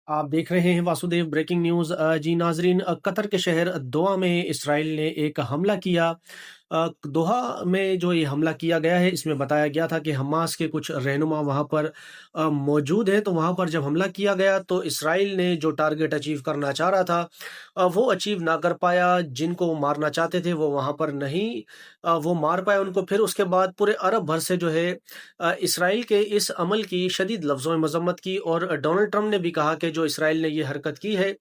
आप देख रहे हैं वासुदेव ब्रेकिंग न्यूज़। जी नाजरीन, कतर के शहर दोहा में इसराइल ने एक हमला किया। दोहा में जो ये हमला किया गया है, इसमें बताया गया था कि हमास के कुछ रहनुमा वहाँ पर मौजूद हैं। तो वहाँ पर जब हमला किया गया तो इसराइल ने जो टारगेट अचीव करना चाह रहा था वो अचीव ना कर पाया। जिनको वो मारना चाहते थे वो वहाँ पर नहीं वो मार पाए उनको। फिर उसके बाद पूरे अरब भर से जो है इसराइल के इस अमल की शदीद लफ्ज़ों में मज़म्मत की, और डोनाल्ड ट्रंप ने भी कहा कि जो इसराइल ने ये हरकत की है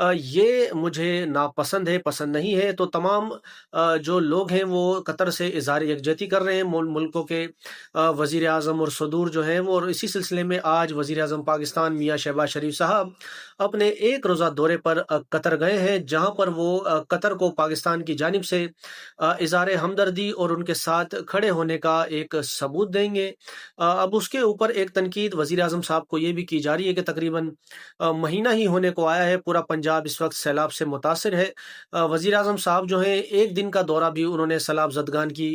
ये मुझे नापसंद है, पसंद नहीं है। तो तमाम जो लोग हैं वो कतर से इज़हार यकजहती कर रहे हैं। मुल्कों के वज़ीर आज़म और सदूर जो हैं वो, और इसी सिलसिले में आज वज़ीर आज़म पाकिस्तान मियाँ शहबाज शरीफ साहब अपने एक रोज़ा दौरे पर कतर गए हैं, जहाँ पर वो कतर को पाकिस्तान की जानिब से इज़हार हमदर्दी और उनके साथ खड़े होने का एक सबूत देंगे। अब उसके ऊपर एक तनकीद वज़ीर आज़म साहब को ये भी की जा रही है कि तकरीबन महीना ही होने को आया है, पूरा पंजाब इस वक्त सैलाब से मुतासिर है। वज़ीर आज़म साहब जो हैं, एक दिन का दौरा भी उन्होंने सैलाब ज़दगान की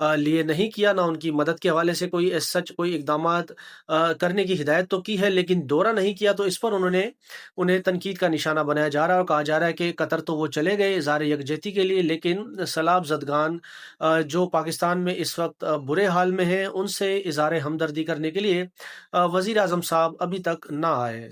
लिए नहीं किया, ना उनकी मदद के हवाले से कोई एज़ सच कोई इक़दामात करने की हिदायत तो की है, लेकिन दौरा नहीं किया। तो इस पर उन्हें तनकीद का निशाना बनाया जा रहा है और कहा जा रहा है कि कतर तो वो चले गए इज़हार यकजहती के लिए, लेकिन सैलाब ज़दगान जो पाकिस्तान में इस वक्त बुरे हाल में हैं, उनसे इज़हार हमदर्दी करने के लिए वज़ीर आज़म साहब अभी तक ना आए।